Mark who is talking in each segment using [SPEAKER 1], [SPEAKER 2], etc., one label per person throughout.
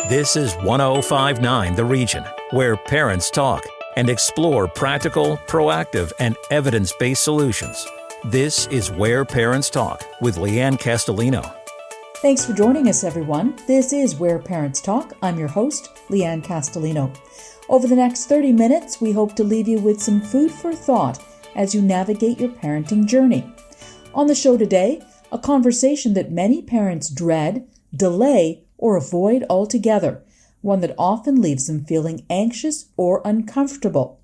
[SPEAKER 1] This is 1059 The Region, where parents talk and explore practical, proactive, and evidence-based solutions. This is Where Parents Talk with Lianne Castelino.
[SPEAKER 2] Thanks for joining us, everyone. This is Where Parents Talk. I'm your host, Lianne Castelino. Over the next 30 minutes, we hope to leave you with some food for thought as you navigate your parenting journey. On the show today, a conversation that many parents dread, delay, or avoid altogether, one that often leaves them feeling anxious or uncomfortable.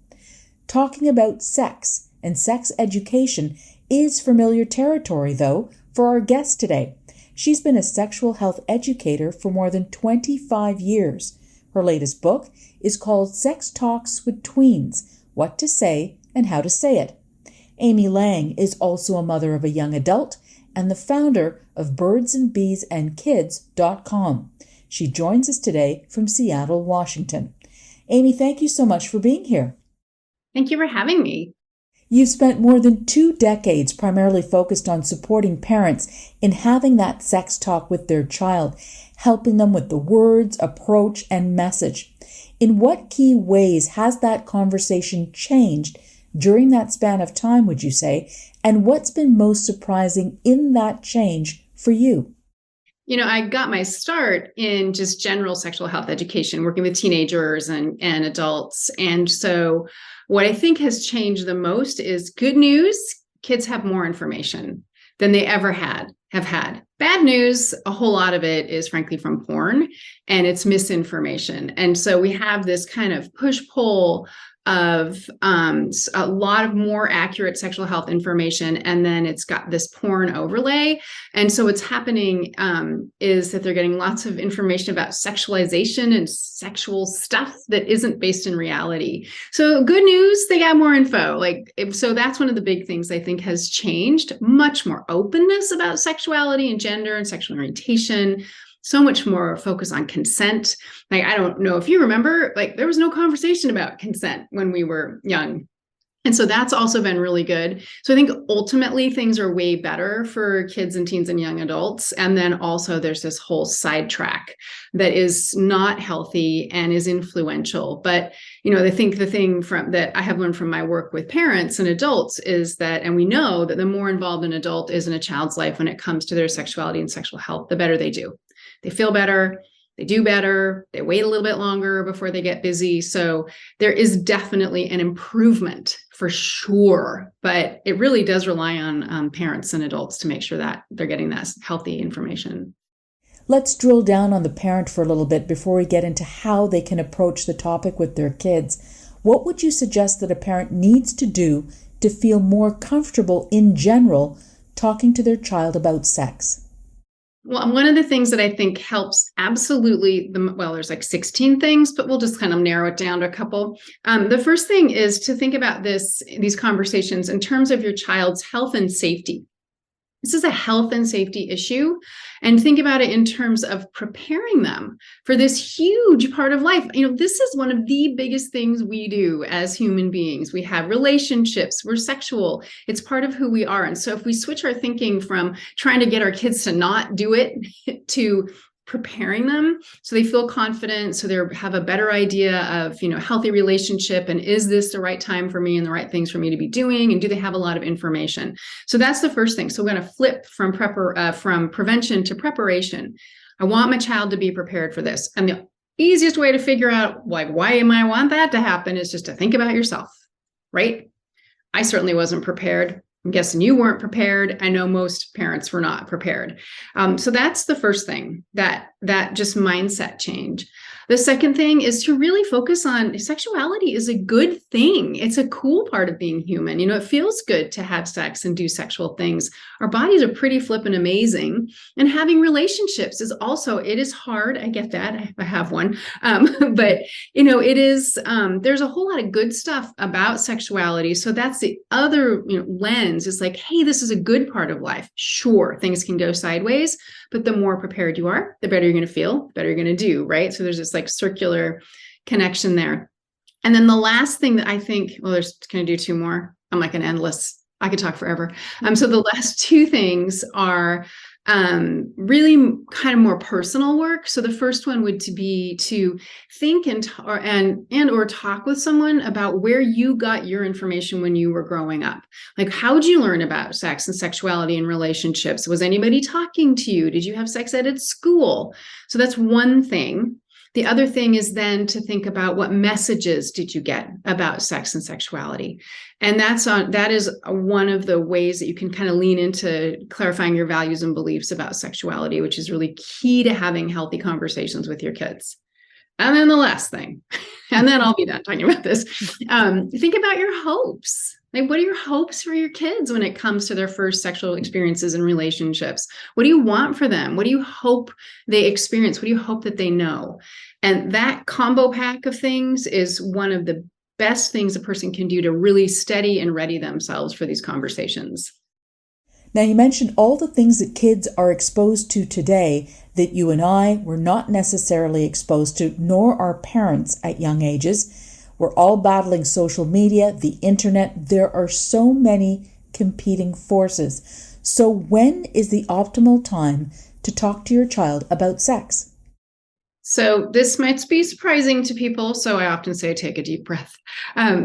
[SPEAKER 2] Talking about sex and sex education is familiar territory, though, for our guest today. She's been a sexual health educator for more than 25 years. Her latest book is called Sex Talks with Tweens, What to Say and How to Say It. Amy Lang is also a mother of a young adult and the founder of birdsandbeesandkids.com. She joins us today from Seattle, Washington. Amy, thank you so much for being here.
[SPEAKER 3] Thank you for having me.
[SPEAKER 2] You've spent more than 2 decades primarily focused on supporting parents in having that sex talk with their child, helping them with the words, approach, and message. In what key ways has that conversation changed during that span of time, would you say? And what's been most surprising in that change for you?
[SPEAKER 3] You know, I got my start in just general sexual health education, working with teenagers and adults. And so what I think has changed the most is good news. Kids have more information than they ever have had. Bad news, a whole lot of it is frankly from porn and it's misinformation. And so we have this kind of push-pull of a lot of more accurate sexual health information, and then it's got this porn overlay. And so what's happening is that they're getting lots of information about sexualization and sexual stuff that isn't based in reality. So good news, they got more info. So that's one of the big things I think has changed. Much more openness about sexuality and gender and sexual orientation. So much more focus on consent. I don't know if you remember, there was no conversation about consent when we were young. And so that's also been really good. So I think ultimately things are way better for kids and teens and young adults. And then also there's this whole sidetrack that is not healthy and is influential. But, I think the thing that I have learned from my work with parents and adults is that, and we know that the more involved an adult is in a child's life when it comes to their sexuality and sexual health, the better they do. They feel better, they do better, they wait a little bit longer before they get busy. So there is definitely an improvement for sure, but it really does rely on parents and adults to make sure that they're getting that healthy information.
[SPEAKER 2] Let's drill down on the parent for a little bit before we get into how they can approach the topic with their kids. What would you suggest that a parent needs to do to feel more comfortable in general talking to their child about sex?
[SPEAKER 3] Well, one of the things that I think helps absolutely, there's 16 things, but we'll just kind of narrow it down to a couple. The first thing is to think about these conversations in terms of your child's health and safety. This is a health and safety issue, and think about it in terms of preparing them for this huge part of life. This is one of the biggest things we do as human beings. We have relationships, we're sexual, it's part of who we are. And so if we switch our thinking from trying to get our kids to not do it to preparing them so they feel confident, so they have a better idea of, healthy relationship, and is this the right time for me and the right things for me to be doing, and do they have a lot of information? So that's the first thing. So we're going to flip from prevention to preparation. I want my child to be prepared for this. And the easiest way to figure out why I want that to happen is just to think about yourself, right? I certainly wasn't prepared. I'm guessing you weren't prepared. I know most parents were not prepared. So that's the first thing, that just mindset change. The second thing is to really focus on sexuality is a good thing. It's a cool part of being human. It feels good to have sex and do sexual things. Our bodies are pretty flippin' amazing. And having relationships is also, it is hard. I get that. I have one. But it is, there's a whole lot of good stuff about sexuality. So that's the other lens is hey, this is a good part of life. Sure, things can go sideways, but the more prepared you are, the better you're going to feel, the better you're going to do, right? So there's this circular connection there. And then the last thing that I think, can I do 2 more? I'm like an endless, I could talk forever. So the last 2 things are really kind of more personal work. So the first one would be to think and or talk with someone about where you got your information when you were growing up. Like, how did you learn about sex and sexuality and relationships? Was anybody talking to you? Did you have sex ed at school? So that's one thing. The other thing is then to think about what messages did you get about sex and sexuality. And that is one of the ways that you can kind of lean into clarifying your values and beliefs about sexuality, which is really key to having healthy conversations with your kids. And then the last thing, and then I'll be done talking about this. Think about your hopes. Like, what are your hopes for your kids when it comes to their first sexual experiences and relationships? What do you want for them? What do you hope they experience? What do you hope that they know? And that combo pack of things is one of the best things a person can do to really steady and ready themselves for these conversations.
[SPEAKER 2] Now, you mentioned all the things that kids are exposed to today that you and I were not necessarily exposed to, nor our parents at young ages. We're all battling social media, the internet. There are so many competing forces. So when is the optimal time to talk to your child about sex?
[SPEAKER 3] So this might be surprising to people. So I often say, take a deep breath.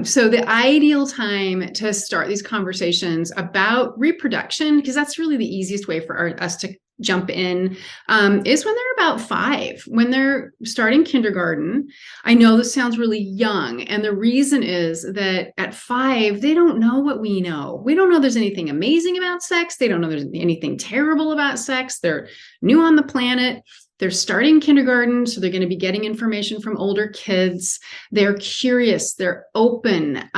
[SPEAKER 3] So the ideal time to start these conversations about reproduction, because that's really the easiest way for us to jump in, is when they're about 5, when they're starting kindergarten. I know this sounds really young. And the reason is that at 5, they don't know what we know. We don't know there's anything amazing about sex. They don't know there's anything terrible about sex. They're new on the planet. They're starting kindergarten, so they're going to be getting information from older kids. They're curious. They're open.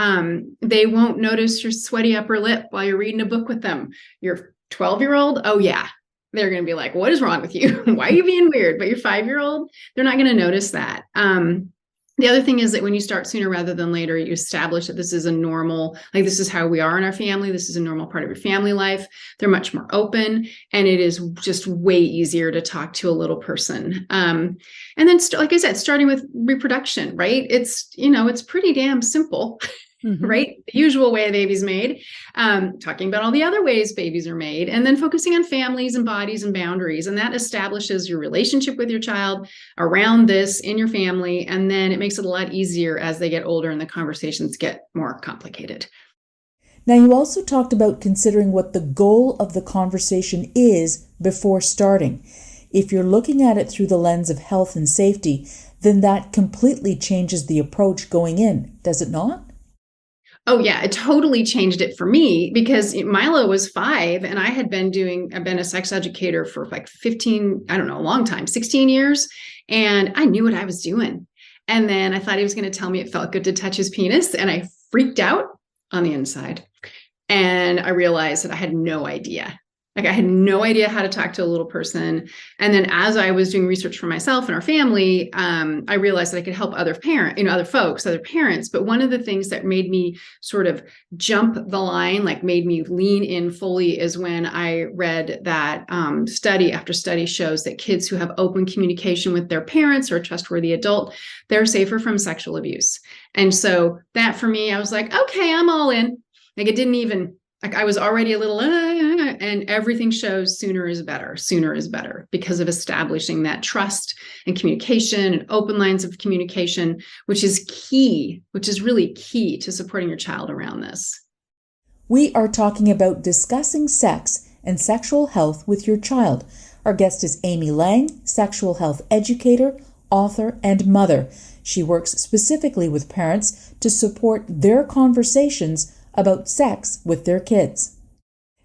[SPEAKER 3] They won't notice your sweaty upper lip while you're reading a book with them. Your 12-year-old, oh yeah, they're going to be like, what is wrong with you? Why are you being weird? But your 5-year-old, they're not going to notice that. The other thing is that when you start sooner rather than later, you establish that this is a normal, like this is how we are in our family. This is a normal part of your family life. They're much more open, and it is just way easier to talk to a little person. And then, like I said, starting with reproduction, right? It's pretty damn simple. Mm-hmm. Right? The usual way a baby's made, talking about all the other ways babies are made, and then focusing on families and bodies and boundaries. And that establishes your relationship with your child around this in your family. And then it makes it a lot easier as they get older and the conversations get more complicated.
[SPEAKER 2] Now, you also talked about considering what the goal of the conversation is before starting. If you're looking at it through the lens of health and safety, then that completely changes the approach going in, does it not?
[SPEAKER 3] Oh yeah, it totally changed it for me, because Milo was 5 and I've been a sex educator for like 15, I don't know, a long time, 16 years. And I knew what I was doing. And then I thought he was going to tell me it felt good to touch his penis. And I freaked out on the inside. And I realized that I had no idea. Like, I had no idea how to talk to a little person. And then as I was doing research for myself and our family, I realized that I could help other parents. But one of the things that made me sort of jump the line, like made me lean in fully, is when I read that study after study shows that kids who have open communication with their parents or a trustworthy adult, they're safer from sexual abuse. And so that, for me, I was like, okay, I'm all in. Like, it didn't even, like, I was already a little, and everything shows sooner is better because of establishing that trust and communication and open lines of communication, which is really key to supporting your child around this.
[SPEAKER 2] We are talking about discussing sex and sexual health with your child. Our guest is Amy Lang, sexual health educator, author, and mother. She works specifically with parents to support their conversations about sex with their kids.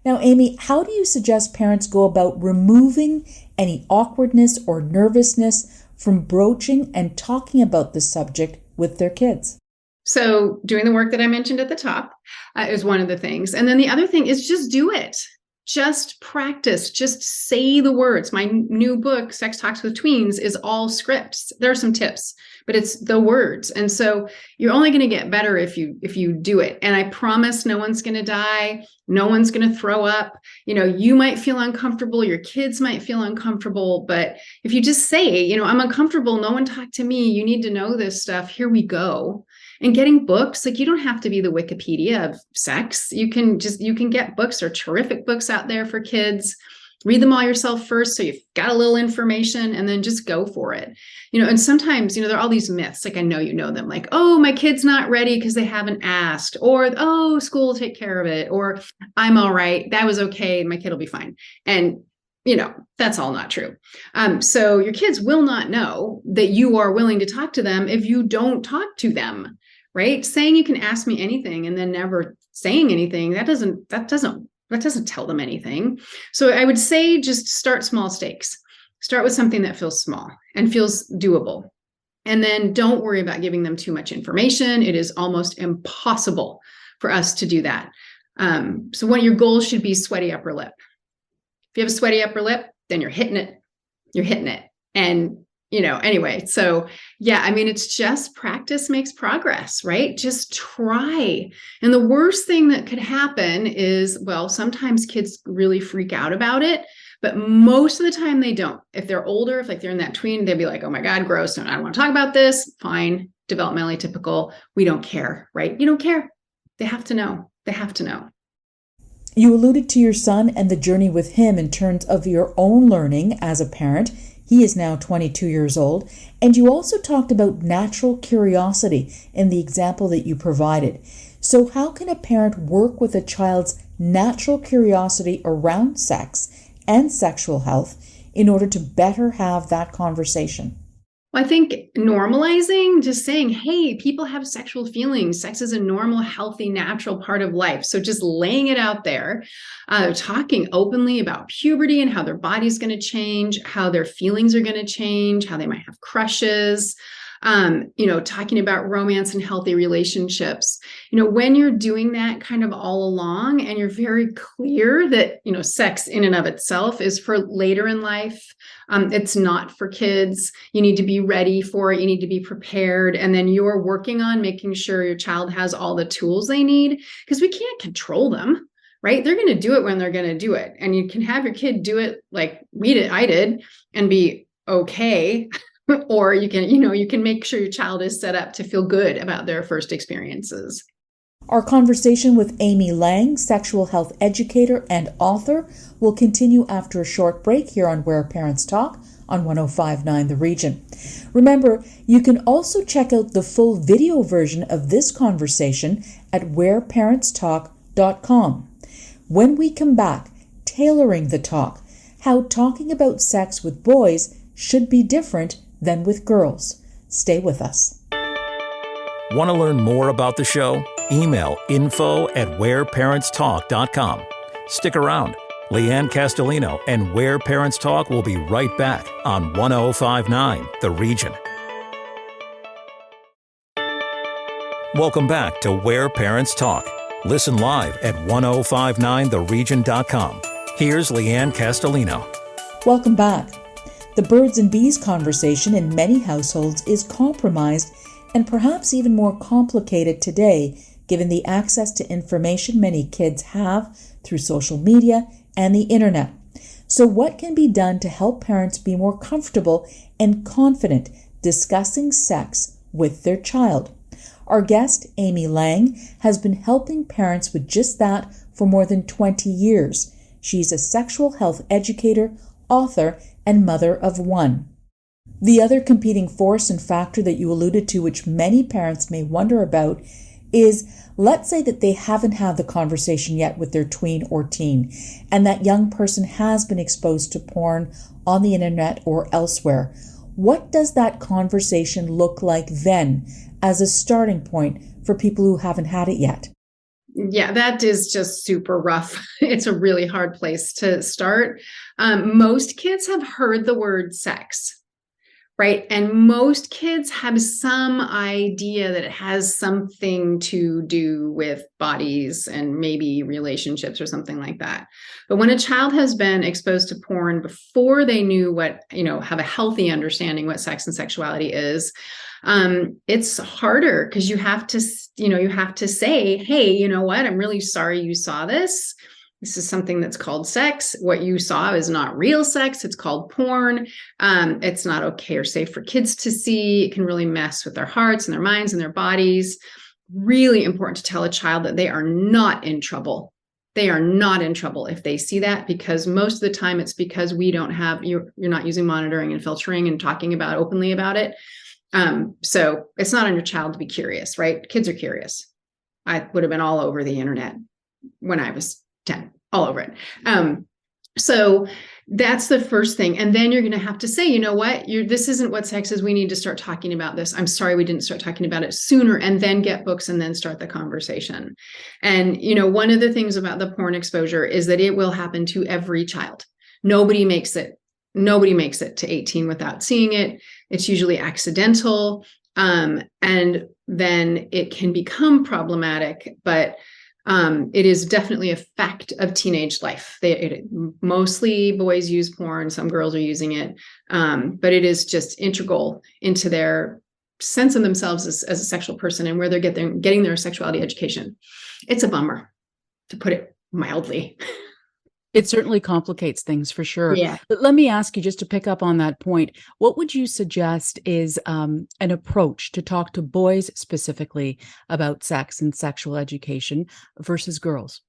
[SPEAKER 2] Now, Amy, how do you suggest parents go about removing any awkwardness or nervousness from broaching and talking about the subject with their kids?
[SPEAKER 3] So doing the work that I mentioned at the top is one of the things. And then the other thing is just do it. Just practice, just say the words. My new book, Sex Talks with Tweens, is all scripts. There are some tips, but it's the words. And so you're only going to get better if you do it. And I promise no one's going to die. No one's going to throw up. You might feel uncomfortable. Your kids might feel uncomfortable. But if you just say, I'm uncomfortable. No one talk to me. You need to know this stuff. Here we go. And getting books, like, you don't have to be the Wikipedia of sex. You can get books. There are terrific books out there for kids. read them all yourself first, so you've got a little information, and then just go for it. And sometimes, there are all these myths, like I know you know them, like, oh, my kid's not ready because they haven't asked, or, oh, school will take care of it, or I'm all right, that was okay, my kid will be fine. And that's all not true. So your kids will not know that you are willing to talk to them if you don't talk to them, right? Saying you can ask me anything and then never saying anything, that doesn't tell them anything. So I would say just start small stakes. Start with something that feels small and feels doable. And then don't worry about giving them too much information. It is almost impossible for us to do that. So one of your goals should be sweaty upper lip. If you have a sweaty upper lip, then you're hitting it. And, anyway, so yeah, it's just practice makes progress, right? Just try. And the worst thing that could happen is, well, sometimes kids really freak out about it, but most of the time they don't. If they're older, if they're in that tween, they'll be like, oh my God, gross. I don't want to talk about this. Fine. Developmentally typical. We don't care, right? You don't care. They have to know.
[SPEAKER 2] You alluded to your son and the journey with him in terms of your own learning as a parent. He is now 22 years old. And you also talked about natural curiosity in the example that you provided. So how can a parent work with a child's natural curiosity around sex and sexual health in order to better have that conversation?
[SPEAKER 3] Well, I think normalizing, just saying, hey, people have sexual feelings. Sex is a normal, healthy, natural part of life. So just laying it out there, talking openly about puberty and how their body's going to change, how their feelings are going to change, how they might have crushes, talking about romance and healthy relationships. When you're doing that kind of all along and you're very clear that, sex in and of itself is for later in life. It's not for kids. You need to be ready for it. You need to be prepared. And then you're working on making sure your child has all the tools they need, because we can't control them, right? They're going to do it when they're going to do it. And you can have your kid do it like I did and be okay. Or you can make sure your child is set up to feel good about their first experiences.
[SPEAKER 2] Our conversation with Amy Lang, sexual health educator and author, will continue after a short break here on Where Parents Talk on 105.9 The Region. Remember, you can also check out the full video version of this conversation at whereparentstalk.com. When we come back, tailoring the talk, how talking about sex with boys should be different than with girls. Stay with us.
[SPEAKER 1] Want to learn more about the show? Email info@whereparentstalk.com. Stick around. Lianne Castelino and Where Parents Talk will be right back on 105.9 The Region. Welcome back to Where Parents Talk. Listen live at 105.9theregion.com. Here's Lianne Castelino.
[SPEAKER 2] Welcome back. The birds and bees conversation in many households is compromised and perhaps even more complicated today, given the access to information many kids have through social media and the internet. So what can be done to help parents be more comfortable and confident discussing sex with their child? Our guest, Amy Lang, has been helping parents with just that for more than 20 years. She's a sexual health educator, author, and mother of one. The other competing force and factor that you alluded to, which many parents may wonder about, is let's say that they haven't had the conversation yet with their tween or teen, and that young person has been exposed to porn on the internet or elsewhere. What does that conversation look like then as a starting point for people who haven't had it yet?
[SPEAKER 3] Yeah, that is just super rough. It's a really hard place to start. Most kids have heard the word sex, right? And most kids have some idea that it has something to do with bodies and maybe relationships or something like that. But when a child has been exposed to porn before they knew what, have a healthy understanding what sex and sexuality is, it's harder because you have to say, hey, you know what? I'm really sorry you saw this. This is something that's called sex. What you saw is not real sex. It's called porn. It's not okay or safe for kids to see. It can really mess with their hearts and their minds and their bodies. Really important to tell a child that they are not in trouble they are not in trouble if they see that, because most of the time it's because we don't have, you're not using monitoring and filtering and talking about openly about it. So it's not on your child to be curious, right? Kids are curious. I would have been all over the internet when I was 10, all over it. So that's the first thing. And then you're going to have to say, you know what, this isn't what sex is. We need to start talking about this. I'm sorry we didn't start talking about it sooner, and then get books and then start the conversation. And, one of the things about the porn exposure is that it will happen to every child. Nobody makes it to 18 without seeing it. It's usually accidental. And then it can become problematic, but it is definitely a fact of teenage life. Mostly boys use porn. Some girls are using it. But it is just integral into their sense of themselves as a sexual person and where they're getting their sexuality education. It's a bummer, to put it mildly.
[SPEAKER 2] It certainly complicates things for sure.
[SPEAKER 3] Yeah.
[SPEAKER 2] But let me ask you, just to pick up on that point, what would you suggest is an approach to talk to boys specifically about sex and sexual education versus girls?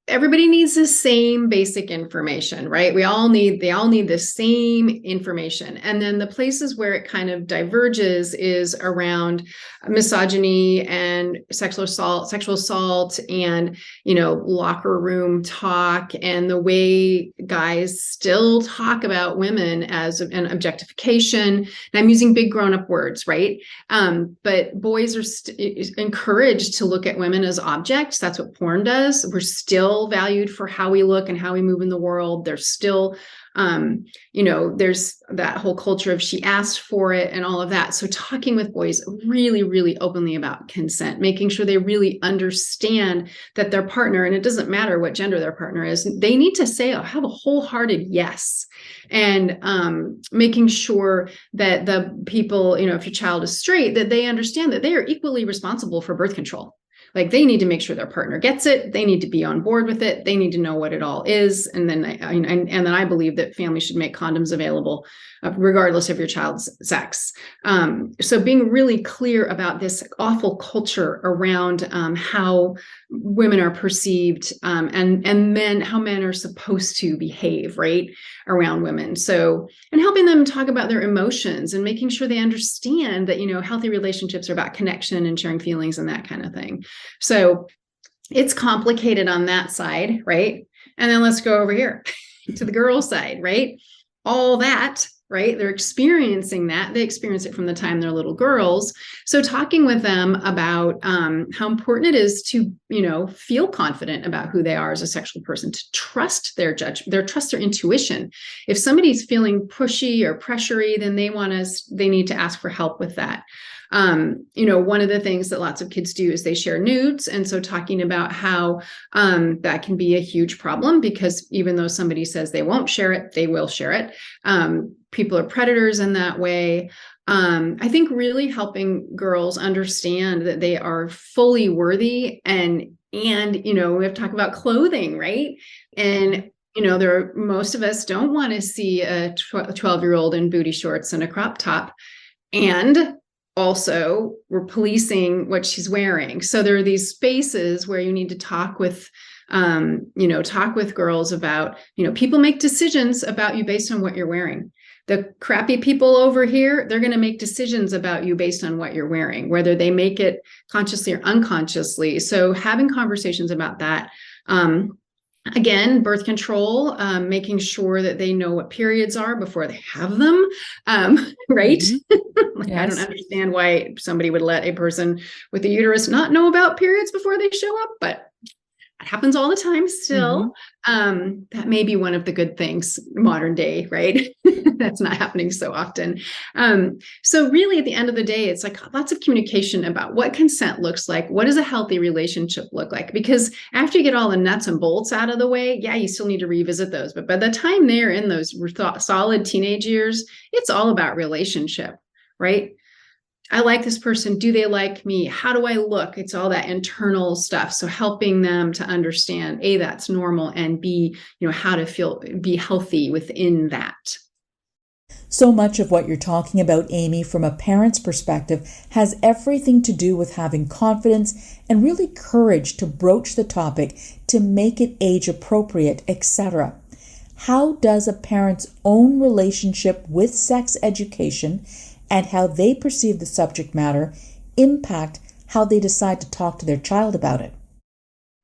[SPEAKER 3] Everybody needs the same basic information, right? They all need the same information. And then the places where it kind of diverges is around misogyny and sexual assault and, locker room talk, and the way guys still talk about women as an objectification. And I'm using big grown-up words, right? But boys are encouraged to look at women as objects. That's what porn does. We're still valued for how we look and how we move in the world. There's still, there's that whole culture of she asked for it and all of that. So talking with boys really, really openly about consent, making sure they really understand that their partner, and it doesn't matter what gender their partner is, they need to say, have a wholehearted yes. And making sure that the people, if your child is straight, that they understand that they are equally responsible for birth control. Like, they need to make sure their partner gets it. They need to be on board with it. They need to know what it all is. And then I believe that families should make condoms available regardless of your child's sex. So being really clear about this awful culture around how women are perceived, and how men are supposed to behave, right, around women. So, and helping them talk about their emotions and making sure they understand that, healthy relationships are about connection and sharing feelings and that kind of thing. So it's complicated on that side, right? And then let's go over here to the girl side, right? All that, right? They're experiencing that. They experience it from the time they're little girls. So talking with them about how important it is to, feel confident about who they are as a sexual person, to trust their trust their intuition. If somebody's feeling pushy or pressury, then they need to ask for help with that. One of the things that lots of kids do is they share nudes. And so talking about how that can be a huge problem, because even though somebody says they won't share it, they will share it. People are predators in that way. I think really helping girls understand that they are fully worthy, and we have to talk about clothing, right? And most of us don't want to see a 12-year-old in booty shorts and a crop top. And also, we're policing what she's wearing. So there are these spaces where you need to talk with girls about, people make decisions about you based on what you're wearing. The crappy people over here, they're going to make decisions about you based on what you're wearing, whether they make it consciously or unconsciously. So having conversations about that. Again, birth control, making sure that they know what periods are before they have them, right? Mm-hmm. Yes. I don't understand why somebody would let a person with a uterus not know about periods before they show up, but it happens all the time still. Mm-hmm. That may be one of the good things modern day, right? That's not happening so often. So really at the end of the day, it's like lots of communication about what consent looks like. What does a healthy relationship look like? Because after you get all the nuts and bolts out of the way, yeah, you still need to revisit those. But by the time they're in those solid teenage years, it's all about relationship, right? I like this person. Do they like me? How do I look? It's all that internal stuff. So helping them to understand, A, that's normal, and B, how to be healthy within that.
[SPEAKER 2] So much of what you're talking about, Amy, from a parent's perspective, has everything to do with having confidence and really courage to broach the topic, to make it age appropriate, etc. How does a parent's own relationship with sex education and how they perceive the subject matter impact how they decide to talk to their child about it?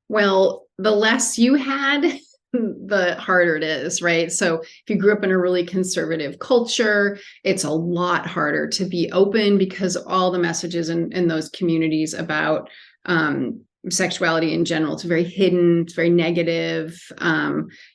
[SPEAKER 3] Well, the less you had, the harder it is, right? So if you grew up in a really conservative culture, it's a lot harder to be open because all the messages in those communities about sexuality in general, it's very hidden, it's very negative.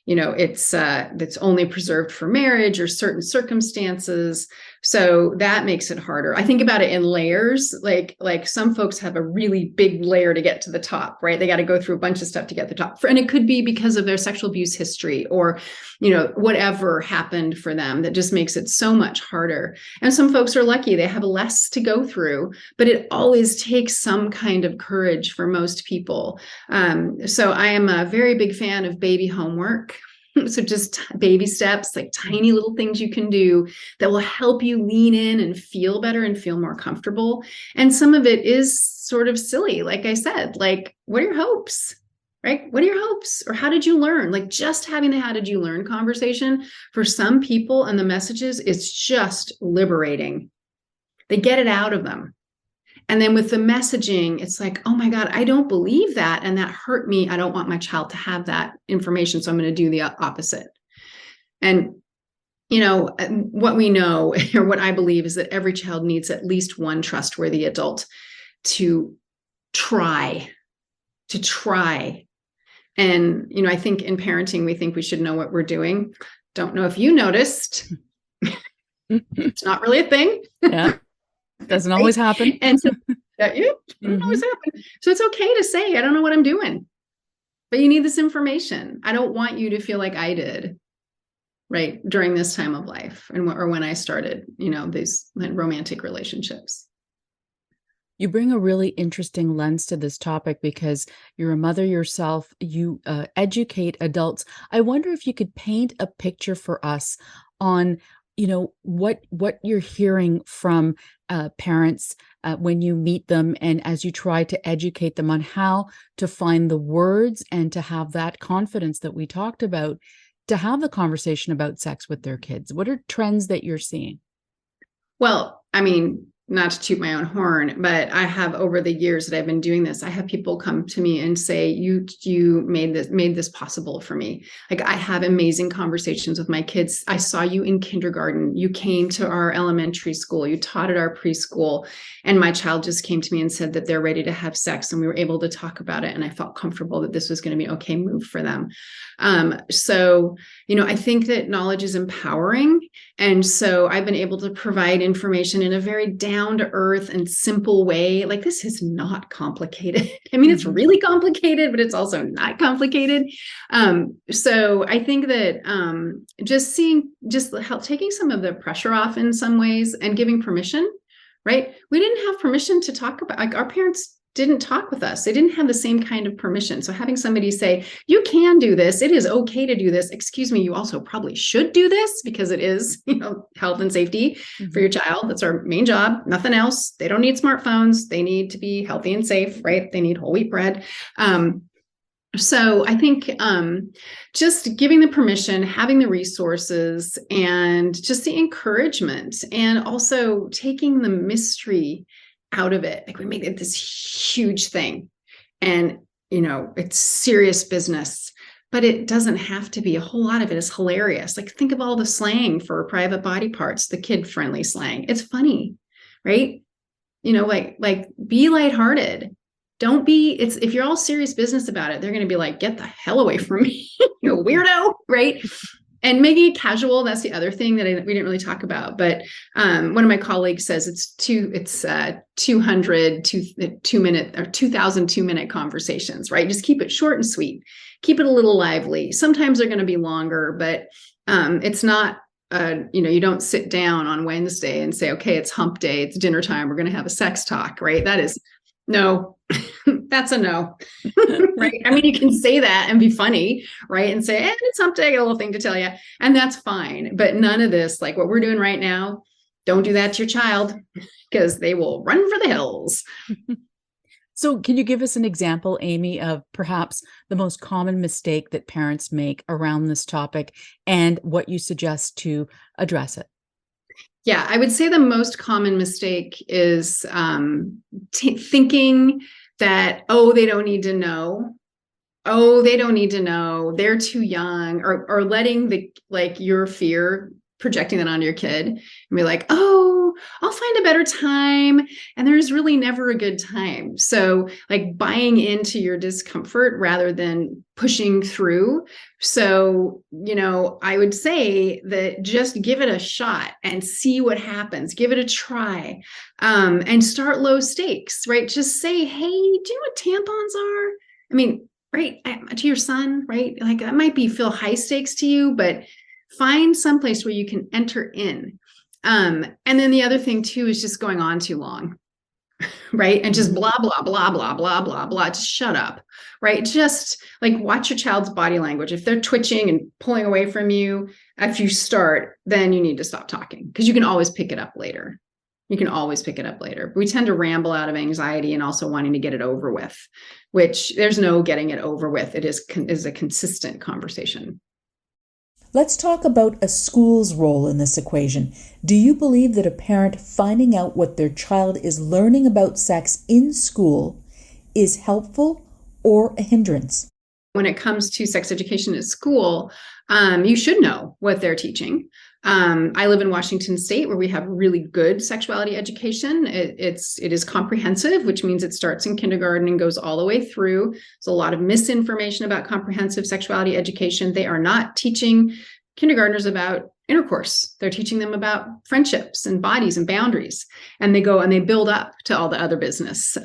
[SPEAKER 3] It's only preserved for marriage or certain circumstances. So that makes it harder. I think about it in layers. Like some folks have a really big layer to get to the top, right? They got to go through a bunch of stuff to get to the top. And it could be because of their sexual abuse history or, whatever happened for them that just makes it so much harder. And some folks are lucky. They have less to go through, but it always takes some kind of courage for most people. So I am a very big fan of baby homework. So just baby steps, like tiny little things you can do that will help you lean in and feel better and feel more comfortable. And some of it is sort of silly. Like I said, like, what are your hopes, right? What are your hopes? Or how did you learn? Like just having the how did you learn conversation for some people and the messages is just liberating. They get it out of them. And then with the messaging, it's like, oh my God, I don't believe that. And that hurt me. I don't want my child to have that information. So I'm going to do the opposite. And, what we know or what I believe is that every child needs at least one trustworthy adult to try. And, I think in parenting, we think we should know what we're doing. Don't know if you noticed. It's not really a thing.
[SPEAKER 2] Yeah. Doesn't always happen.
[SPEAKER 3] And so doesn't always happen. So it's okay to say, I don't know what I'm doing, but you need this information. I don't want you to feel like I did, right, during this time of life or when I started, these romantic relationships.
[SPEAKER 4] You bring a really interesting lens to this topic because you're a mother yourself. You educate adults. I wonder if you could paint a picture for us on what you're hearing from parents when you meet them and as you try to educate them on how to find the words and to have that confidence that we talked about to have the conversation about sex with their kids. What are trends that you're seeing?
[SPEAKER 3] Well, I mean, not to toot my own horn, but I have over the years that I've been doing this, I have people come to me and say, you made this possible for me. Like I have amazing conversations with my kids. I saw you in kindergarten. You came to our elementary school. You taught at our preschool. And my child just came to me and said that they're ready to have sex. And we were able to talk about it. And I felt comfortable that this was going to be okay move for them. So I think that knowledge is empowering. And so I've been able to provide information in a very down to earth and simple way. Like this is not complicated. I mean, it's really complicated, but it's also not complicated. So I think that taking some of the pressure off in some ways and giving permission, right? We didn't have permission to talk about, like our parents didn't talk with us. They didn't have the same kind of permission. So having somebody say, you can do this, it is okay to do this. Excuse me, you also probably should do this because it is, health and safety for your child. That's our main job, nothing else. They don't need smartphones. They need to be healthy and safe, right? They need whole wheat bread. So I think just giving the permission, having the resources, and just the encouragement, and also taking the mystery out of it. Like we made it this huge thing and, it's serious business, but it doesn't have to be. A whole lot of it is hilarious. Like think of all the slang for private body parts, the kid-friendly slang. It's funny, right? Like be lighthearted. Don't be, if you're all serious business about it, they're going to be like, get the hell away from me, weirdo, right? And making it casual, that's the other thing that we didn't really talk about. But one of my colleagues says it's 200 2-minute or 2,000 2-minute conversations, right? Just keep it short and sweet. Keep it a little lively. Sometimes they're going to be longer, but it's not, you don't sit down on Wednesday and say, okay, it's hump day, it's dinner time, we're going to have a sex talk, right? That is, no, That's a no. Right. I mean, you can say that and be funny, right? And say, it's something, a little thing to tell you. And that's fine. But none of this, like what we're doing right now, don't do that to your child because they will run for the hills.
[SPEAKER 4] So can you give us an example, Amy, of perhaps the most common mistake that parents make around this topic and what you suggest to address it?
[SPEAKER 3] Yeah, I would say the most common mistake is thinking that, they don't need to know. Oh, they don't need to know. They're too young, or letting your fear, projecting that onto your kid and be like, I'll find a better time. And there's really never a good time. So like buying into your discomfort rather than pushing through. So, I would say that just give it a shot and see what happens. Give it a try, and start low stakes, right? Just say, hey, do you know what tampons are? I mean, right, to your son, right? Like that might feel high stakes to you, but find some place where you can enter in. And then the other thing too is just going on too long, right? And just blah, blah, blah, blah, blah, blah, blah. Just shut up, right? Just like watch your child's body language. If they're twitching and pulling away from you, if you start, then you need to stop talking because you can always pick it up later. You can always pick it up later. We tend to ramble out of anxiety and also wanting to get it over with, which there's no getting it over with. It is a consistent conversation.
[SPEAKER 2] Let's talk about a school's role in this equation. Do you believe that a parent finding out what their child is learning about sex in school is helpful or a hindrance?
[SPEAKER 3] When it comes to sex education at school, you should know what they're teaching. I live in Washington State where we have really good sexuality education. It is comprehensive, which means it starts in kindergarten and goes all the way through. There's a lot of misinformation about comprehensive sexuality education. They are not teaching kindergartners about intercourse. They're teaching them about friendships and bodies and boundaries. And they go and they build up to all the other business.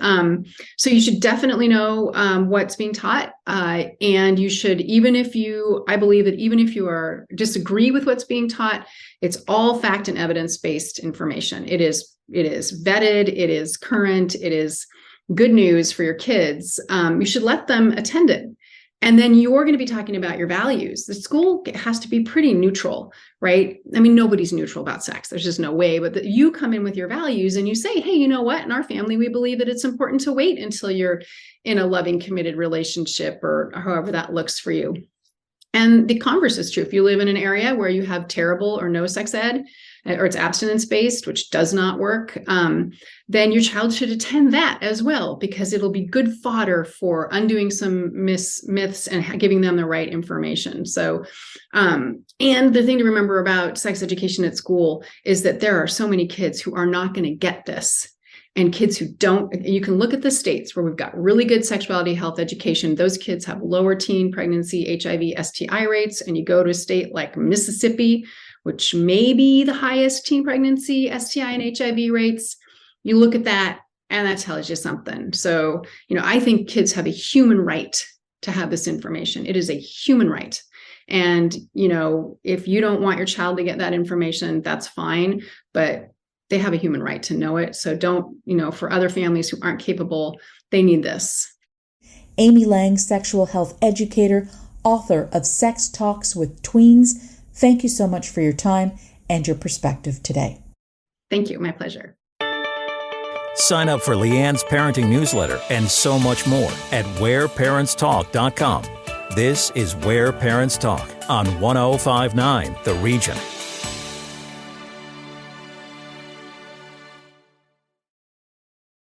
[SPEAKER 3] So you should definitely know what's being taught. And you should, I believe that even if you disagree with what's being taught, it's all fact and evidence-based information. It is vetted, it is current, it is good news for your kids. You should let them attend it. And then you're going to be talking about your values. The school has to be pretty neutral, right? I mean, nobody's neutral about sex. There's just no way. But you come in with your values and you say, hey, you know what? In our family, we believe that it's important to wait until you're in a loving, committed relationship or however that looks for you. And the converse is true. If you live in an area where you have terrible or no sex ed, or it's abstinence-based, which does not work, then your child should attend that as well, because it'll be good fodder for undoing some myths and giving them the right information. So, and the thing to remember about sex education at school is that there are so many kids who are not going to get this. And kids who don't, you can look at the states where we've got really good sexuality health education. Those kids have lower teen pregnancy, HIV, STI rates. And you go to a state like Mississippi, which may be the highest teen pregnancy, STI, and HIV rates. You look at that and that tells you something. So, I think kids have a human right to have this information. It is a human right. And, if you don't want your child to get that information, that's fine. But they have a human right to know it. So don't, for other families who aren't capable, they need this.
[SPEAKER 2] Amy Lang, sexual health educator, author of Sex Talks with Tweens. Thank you so much for your time and your perspective today.
[SPEAKER 3] Thank you. My pleasure.
[SPEAKER 1] Sign up for Lianne's parenting newsletter and so much more at whereparentstalk.com. This is Where Parents Talk on 105.9 The Region.